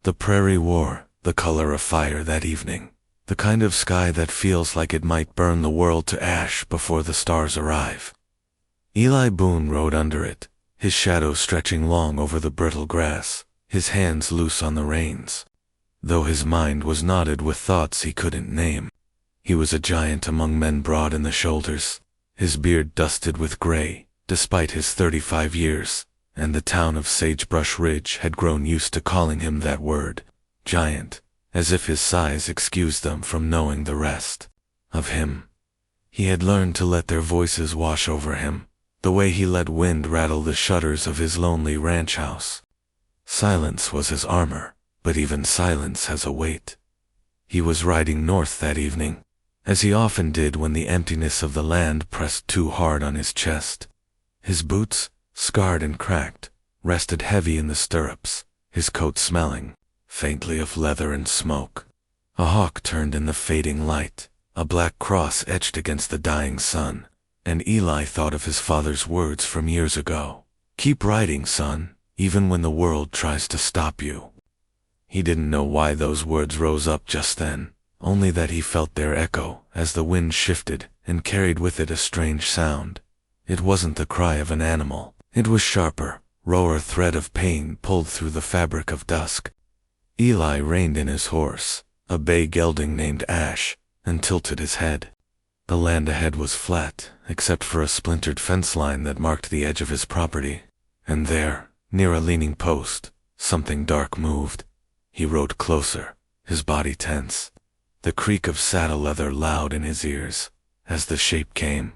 The prairie wore the color of fire that evening, the kind of sky that feels like it might burn the world to ash before the stars arrive. Eli Boone rode under it, his shadow stretching long over the brittle grass, his hands loose on the reins. Though his mind was knotted with thoughts he couldn't name, he was a giant among men, broad in the shoulders, his beard dusted with gray, despite his 35 years, and the town of Sagebrush Ridge had grown used to calling him that word, giant, as if his size excused them from knowing the rest of him. He had learned to let their voices wash over him, the way he let wind rattle the shutters of his lonely ranch house. Silence was his armor, but even silence has a weight. He was riding north that evening, as he often did when the emptiness of the land pressed too hard on his chest. His boots, scarred and cracked, rested heavy in the stirrups, his coat smelling faintly of leather and smoke. A hawk turned in the fading light, a black cross etched against the dying sun, and Eli thought of his father's words from years ago. "Keep riding, son, even when the world tries to stop you." He didn't know why those words rose up just then, only that he felt their echo as the wind shifted and carried with it a strange sound. It wasn't the cry of an animal. It was sharper, rawer thread of pain pulled through the fabric of dusk. Eli reined in his horse, a bay gelding named Ash, and tilted his head. The land ahead was flat, except for a splintered fence line that marked the edge of his property. And there, near a leaning post, something dark moved. He rode closer, his body tense, the creak of saddle leather loud in his ears. As the shape came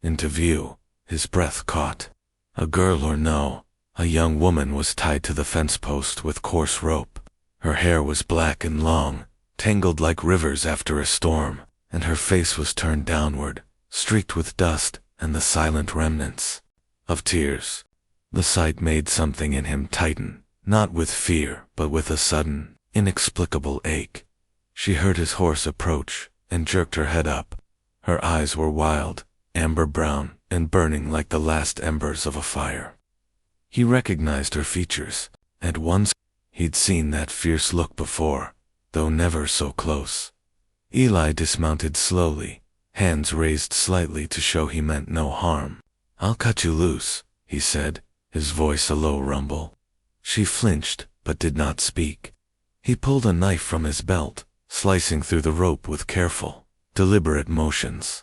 into view, his breath caught. A girl or no, a young woman was tied to the fence post with coarse rope. Her hair was black and long, tangled like rivers after a storm, and her face was turned downward, streaked with dust and the silent remnants of tears. The sight made something in him tighten, not with fear, but with a sudden, inexplicable ache. She heard his horse approach and jerked her head up. Her eyes were wild, amber-brown, and burning like the last embers of a fire. He recognized her features. At once, he'd seen that fierce look before, though never so close. Eli dismounted slowly, hands raised slightly to show he meant no harm. "I'll cut you loose," he said, his voice a low rumble. She flinched, but did not speak. He pulled a knife from his belt, slicing through the rope with careful, deliberate motions.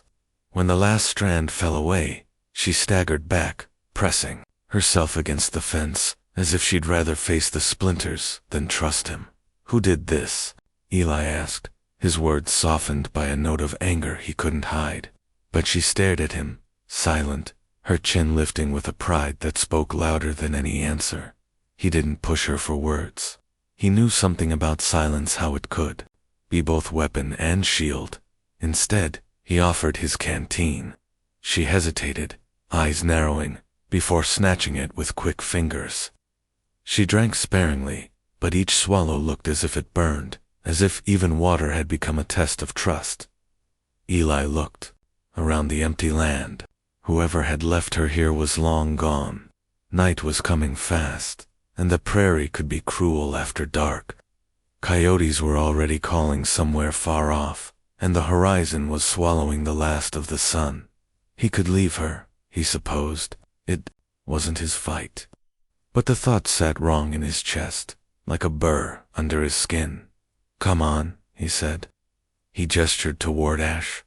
When the last strand fell away, she staggered back, pressing herself against the fence, as if she'd rather face the splinters than trust him. "Who did this?" Eli asked, his words softened by a note of anger he couldn't hide. But she stared at him, silent, her chin lifting with a pride that spoke louder than any answer. He didn't push her for words. He knew something about silence, how it could be both weapon and shield. Instead, he offered his canteen. She hesitated, eyes narrowing, before snatching it with quick fingers. She drank sparingly, but each swallow looked as if it burned, as if even water had become a test of trust. Eli looked around the empty land. Whoever had left her here was long gone. Night was coming fast, and the prairie could be cruel after dark. Coyotes were already calling somewhere far off, and the horizon was swallowing the last of the sun. He could leave her, he supposed. It wasn't his fight. But the thought sat wrong in his chest, like a burr under his skin. "Come on," he said. He gestured toward Ash.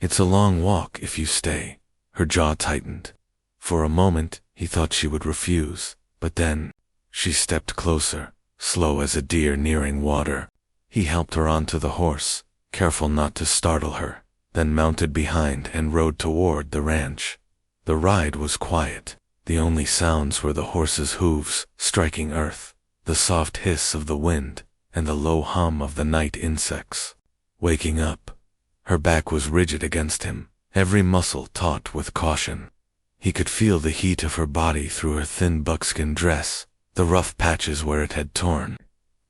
"It's a long walk if you stay." Her jaw tightened. For a moment, he thought she would refuse, but then she stepped closer, slow as a deer nearing water. He helped her onto the horse, careful not to startle her, then mounted behind and rode toward the ranch. The ride was quiet. The only sounds were the horse's hooves striking earth, the soft hiss of the wind, and the low hum of the night insects. Waking up, her back was rigid against him, every muscle taut with caution. He could feel the heat of her body through her thin buckskin dress, the rough patches where it had torn.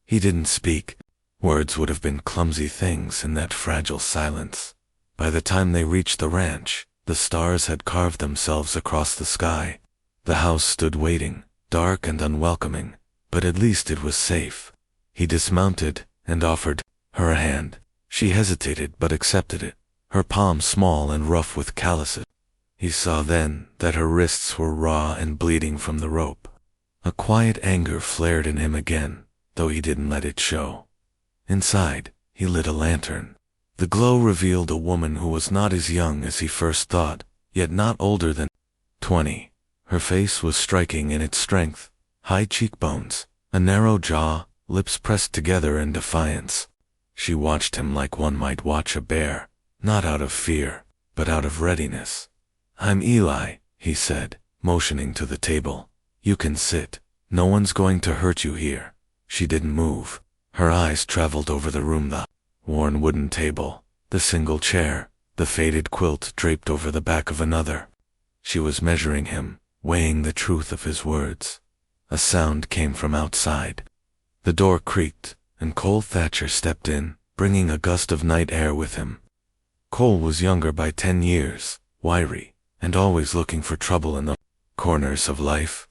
He didn't speak. Words would have been clumsy things in that fragile silence. By the time they reached the ranch, the stars had carved themselves across the sky. The house stood waiting, dark and unwelcoming, but at least it was safe. He dismounted and offered her a hand. She hesitated but accepted it, her palm small and rough with calluses. He saw then that her wrists were raw and bleeding from the rope. A quiet anger flared in him again, though he didn't let it show. Inside, he lit a lantern. The glow revealed a woman who was not as young as he first thought, yet not older than 20. Her face was striking in its strength, high cheekbones, a narrow jaw, lips pressed together in defiance. She watched him like one might watch a bear, not out of fear, but out of readiness. "I'm Eli," he said, motioning to the table. "You can sit. No one's going to hurt you here." She didn't move. Her eyes traveled over the room, the worn wooden table, the single chair, the faded quilt draped over the back of another. She was measuring him, weighing the truth of his words. A sound came from outside. The door creaked, and Cole Thatcher stepped in, bringing a gust of night air with him. Cole was younger by 10 years, wiry, and always looking for trouble in the corners of life.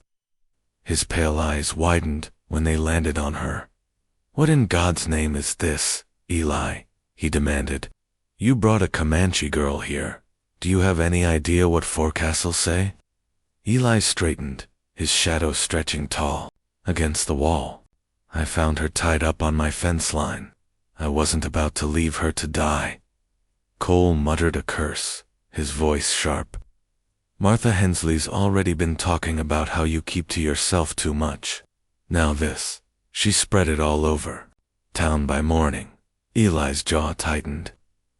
His pale eyes widened when they landed on her. "What in God's name is this, Eli?" he demanded. "You brought a Comanche girl here. Do you have any idea what forecastles say?" Eli straightened, his shadow stretching tall against the wall. "I found her tied up on my fence line. I wasn't about to leave her to die." Cole muttered a curse, his voice sharp. "Martha Hensley's already been talking about how you keep to yourself too much. Now this." She spread it all over. "Town by morning." Eli's jaw tightened.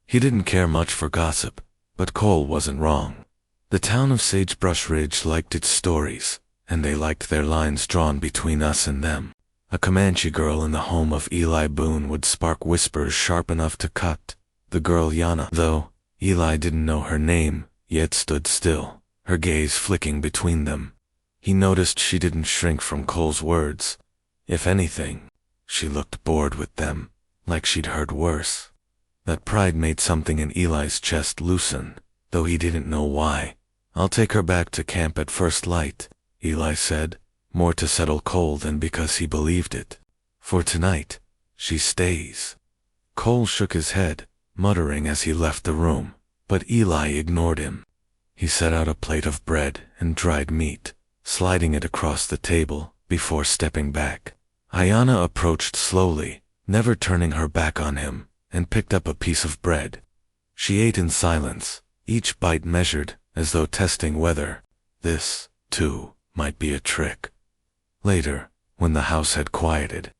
He didn't care much for gossip, but Cole wasn't wrong. The town of Sagebrush Ridge liked its stories, and they liked their lines drawn between us and them. A Comanche girl in the home of Eli Boone would spark whispers sharp enough to cut. The girl Aiyana, though Eli didn't know her name, yet stood still, her gaze flicking between them. He noticed she didn't shrink from Cole's words. If anything, she looked bored with them, like she'd heard worse. That pride made something in Eli's chest loosen, though he didn't know why. "I'll take her back to camp at first light," Eli said, more to settle Cole than because he believed it. "For tonight, she stays." Cole shook his head, muttering as he left the room, but Eli ignored him. He set out a plate of bread and dried meat, sliding it across the table before stepping back. Aiyana approached slowly, never turning her back on him, and picked up a piece of bread. She ate in silence, each bite measured, as though testing whether this, too, might be a trick. Later, when the house had quieted,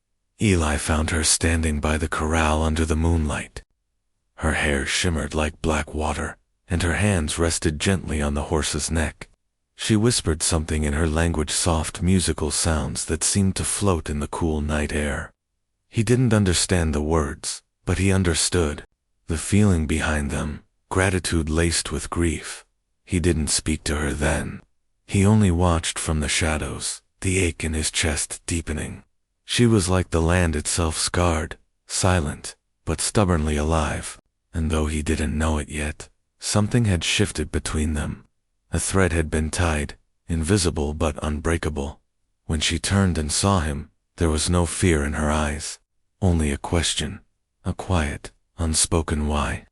Eli found her standing by the corral under the moonlight. Her hair shimmered like black water, and her hands rested gently on the horse's neck. She whispered something in her language, soft musical sounds that seemed to float in the cool night air. He didn't understand the words, but he understood the feeling behind them, gratitude laced with grief. He didn't speak to her then. He only watched from the shadows, the ache in his chest deepening. She was like the land itself, scarred, silent, but stubbornly alive, and though he didn't know it yet, something had shifted between them. A thread had been tied, invisible but unbreakable. When she turned and saw him, there was no fear in her eyes, only a question, a quiet, unspoken why.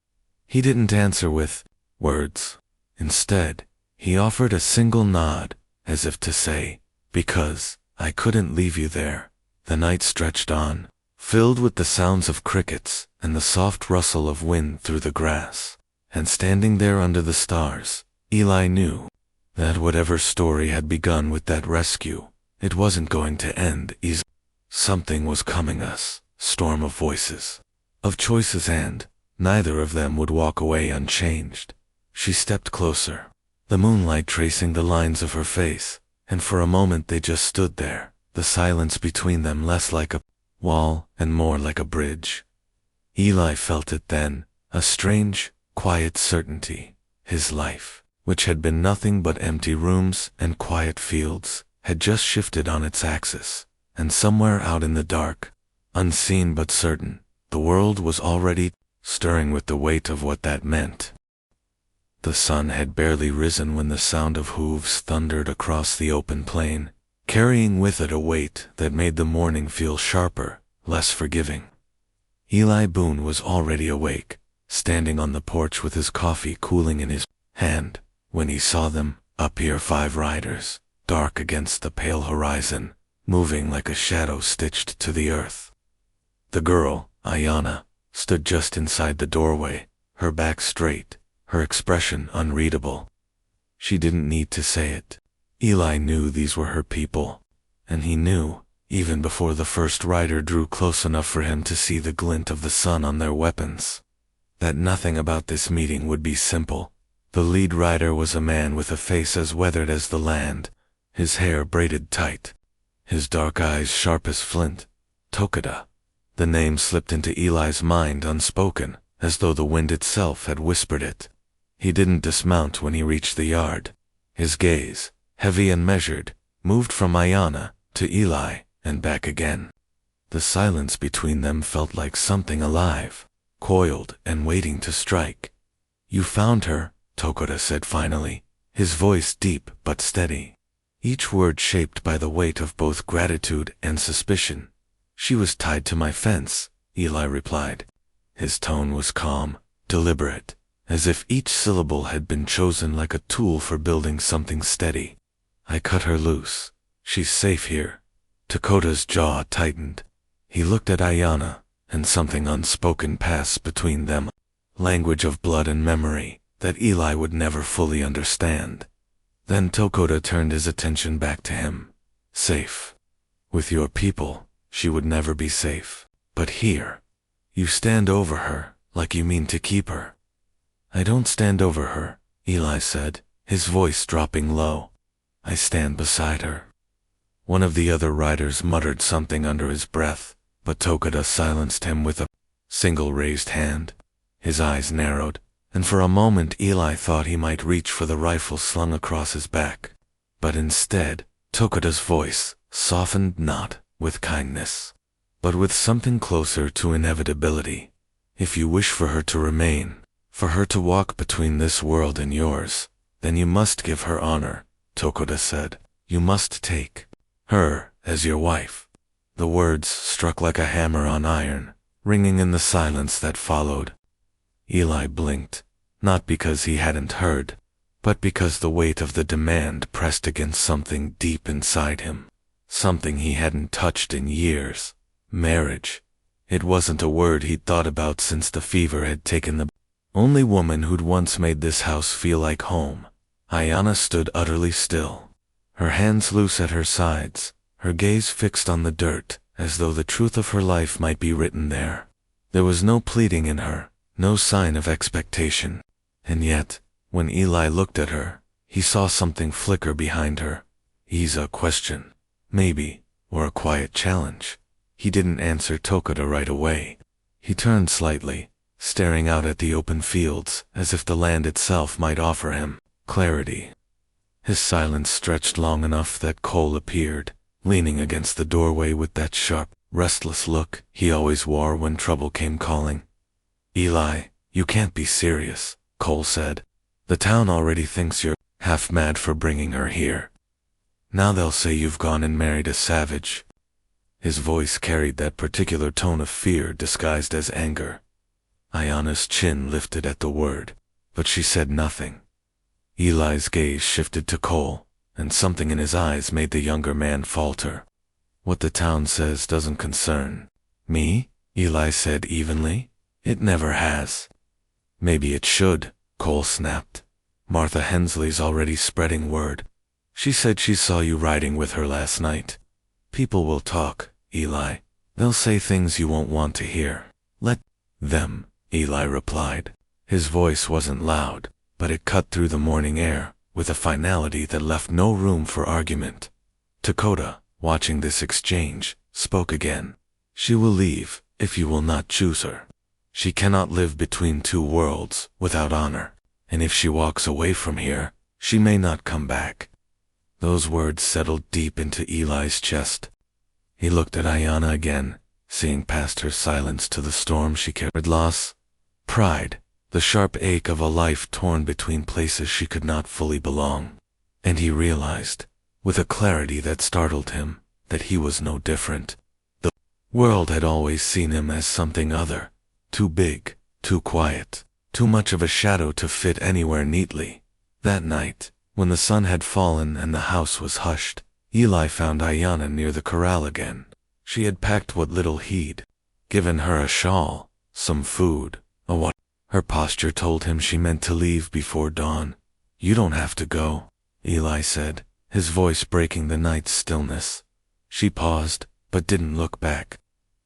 He didn't answer with words. Instead, he offered a single nod, as if to say, "Because I couldn't leave you there." The night stretched on, filled with the sounds of crickets and the soft rustle of wind through the grass. And standing there under the stars, Eli knew that whatever story had begun with that rescue, it wasn't going to end easily. Something was coming us, storm of voices, of choices, and neither of them would walk away unchanged. She stepped closer, the moonlight tracing the lines of her face, and for a moment they just stood there, the silence between them less like a wall and more like a bridge. Eli felt it then, a strange, quiet certainty. His life, which had been nothing but empty rooms and quiet fields, had just shifted on its axis, and somewhere out in the dark, unseen but certain, the world was already stirring with the weight of what that meant. The sun had barely risen when the sound of hooves thundered across the open plain, carrying with it a weight that made the morning feel sharper, less forgiving. Eli Boone was already awake, standing on the porch with his coffee cooling in his hand, when he saw them appear 5 riders, dark against the pale horizon, moving like a shadow stitched to the earth. The girl, Aiyana, stood just inside the doorway, her back straight, her expression unreadable. She didn't need to say it. Eli knew these were her people, and he knew, even before the first rider drew close enough for him to see the glint of the sun on their weapons, that nothing about this meeting would be simple. The lead rider was a man with a face as weathered as the land, his hair braided tight, his dark eyes sharp as flint. Tokada. The name slipped into Eli's mind unspoken, as though the wind itself had whispered it. He didn't dismount when he reached the yard. His gaze, heavy and measured, moved from Aiyana to Eli and back again. The silence between them felt like something alive, coiled and waiting to strike. "You found her," Tokada said finally, his voice deep but steady, each word shaped by the weight of both gratitude and suspicion. "She was tied to my fence," Eli replied. His tone was calm, deliberate, as if each syllable had been chosen like a tool for building something steady. "I cut her loose. She's safe here." Tokada's jaw tightened. He looked at Aiyana, and something unspoken passed between them, language of blood and memory that Eli would never fully understand. Then Tokada turned his attention back to him. "Safe. With your people, she would never be safe. But here, you stand over her, like you mean to keep her." "I don't stand over her," Eli said, his voice dropping low. "I stand beside her." One of the other riders muttered something under his breath, but Tokada silenced him with a single raised hand. His eyes narrowed, and for a moment Eli thought he might reach for the rifle slung across his back. But instead, Tokada's voice softened not with kindness, but with something closer to inevitability. "If you wish for her to remain, for her to walk between this world and yours, then you must give her honor," Tokada said. "You must take her as your wife." The words struck like a hammer on iron, ringing in the silence that followed. Eli blinked, not because he hadn't heard, but because the weight of the demand pressed against something deep inside him, something he hadn't touched in years. Marriage. It wasn't a word he'd thought about since the fever had taken the only woman who'd once made this house feel like home. Aiyana stood utterly still, her hands loose at her sides, her gaze fixed on the dirt, as though the truth of her life might be written there. There was no pleading in her, no sign of expectation. And yet, when Eli looked at her, he saw something flicker behind her. A question, maybe, or a quiet challenge. He didn't answer Tokada right away. He turned slightly, staring out at the open fields, as if the land itself might offer him clarity. His silence stretched long enough that Cole appeared, leaning against the doorway with that sharp, restless look he always wore when trouble came calling. "Eli, you can't be serious," Cole said. "The town already thinks you're half mad for bringing her here. Now they'll say you've gone and married a savage." His voice carried that particular tone of fear disguised as anger. Aiyana's chin lifted at the word, but she said nothing. Eli's gaze shifted to Cole, and something in his eyes made the younger man falter. "What the town says doesn't concern me," Eli said evenly. "It never has." "Maybe it should," Cole snapped. "Martha Hensley's already spreading word. She said she saw you riding with her last night. People will talk, Eli. They'll say things you won't want to hear." "Let them," Eli replied. His voice wasn't loud, but it cut through the morning air with a finality that left no room for argument. Tokada, watching this exchange, spoke again. "She will leave if you will not choose her. She cannot live between two worlds without honor, and if she walks away from here, she may not come back." Those words settled deep into Eli's chest. He looked at Aiyana again, seeing past her silence to the storm she carried. Loss, pride, the sharp ache of a life torn between places she could not fully belong. And he realized, with a clarity that startled him, that he was no different. The world had always seen him as something other, too big, too quiet, too much of a shadow to fit anywhere neatly. That night, when the sun had fallen and the house was hushed, Eli found Aiyana near the corral again. She had packed what little he'd given her: a shawl, some food, a water. Her posture told him she meant to leave before dawn. "You don't have to go," Eli said, his voice breaking the night's stillness. She paused, but didn't look back.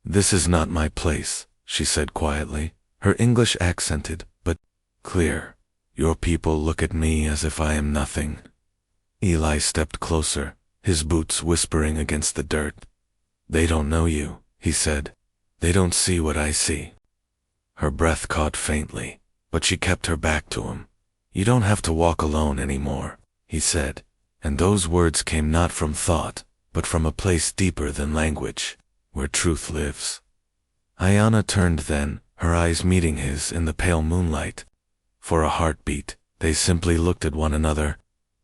"This is not my place," she said quietly, her English accented, but clear. "Your people look at me as if I am nothing." Eli stepped closer, his boots whispering against the dirt. "They don't know you," he said. "They don't see what I see." Her breath caught faintly, but she kept her back to him. "You don't have to walk alone anymore," he said, and those words came not from thought, but from a place deeper than language, where truth lives. Aiyana turned then, her eyes meeting his in the pale moonlight. For a heartbeat, they simply looked at one another.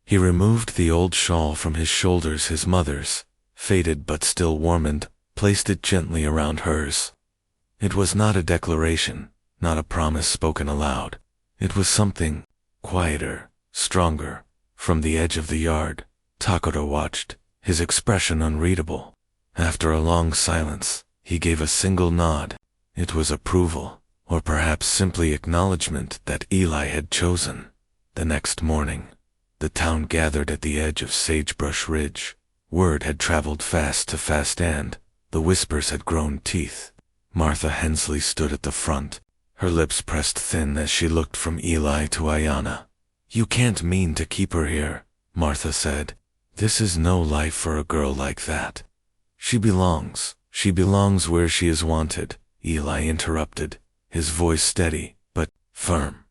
He removed the old shawl from his shoulders, his mother's, faded but still warm, and placed it gently around hers. It was not a declaration, not a promise spoken aloud. It was something quieter, stronger. From the edge of the yard, Takoto watched, his expression unreadable. After a long silence, he gave a single nod. It was approval, or perhaps simply acknowledgement that Eli had chosen. The next morning, the town gathered at the edge of Sagebrush Ridge. Word had traveled fast to fast, and the whispers had grown teeth. Martha Hensley stood at the front, her lips pressed thin as she looked from Eli to Aiyana. "You can't mean to keep her here," Martha said. "This is no life for a girl like that." She belongs where she is wanted," Eli interrupted, his voice steady, but firm.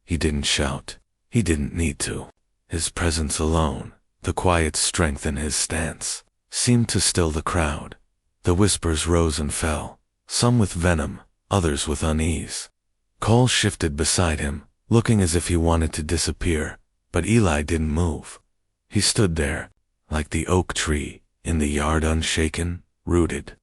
He didn't shout. He didn't need to. His presence alone, the quiet strength in his stance, seemed to still the crowd. The whispers rose and fell, some with venom, others with unease. Cole shifted beside him, looking as if he wanted to disappear, but Eli didn't move. He stood there, like the oak tree, in the yard, unshaken, rooted.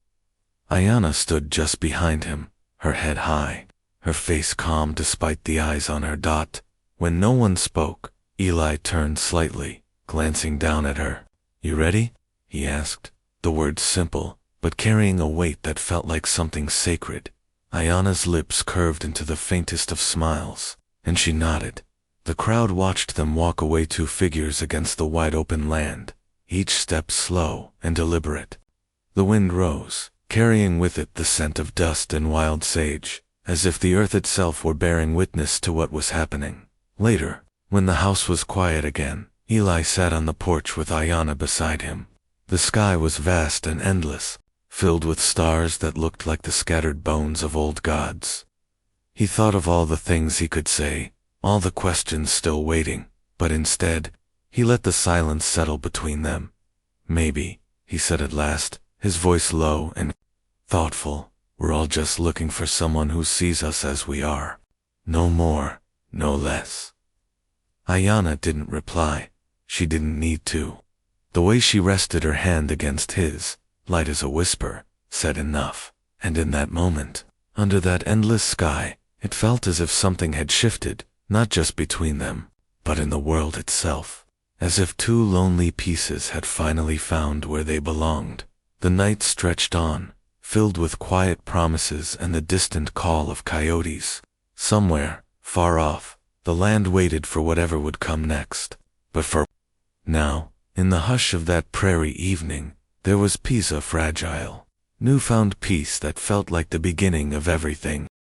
Aiyana stood just behind him, her head high, her face calm despite the eyes on her dot. When no one spoke, Eli turned slightly, glancing down at her. "You ready?" he asked, the words simple, but carrying a weight that felt like something sacred. Aiyana's lips curved into the faintest of smiles, and she nodded. The crowd watched them walk away, two figures against the wide-open land, each step slow and deliberate. The wind rose, carrying with it the scent of dust and wild sage, as if the earth itself were bearing witness to what was happening. Later, when the house was quiet again, Eli sat on the porch with Aiyana beside him. The sky was vast and endless, filled with stars that looked like the scattered bones of old gods. He thought of all the things he could say, all the questions still waiting, but instead, he let the silence settle between them. "Maybe," he said at last, his voice low and thoughtful, "we're all just looking for someone who sees us as we are. No more, no less." Aiyana didn't reply. She didn't need to. The way she rested her hand against his, light as a whisper, said enough. And in that moment, under that endless sky, it felt as if something had shifted, not just between them, but in the world itself. As if two lonely pieces had finally found where they belonged. The night stretched on, filled with quiet promises and the distant call of coyotes. Somewhere, far off, the land waited for whatever would come next. But for now, in the hush of that prairie evening, there was peace, a fragile, newfound peace that felt like the beginning of everything.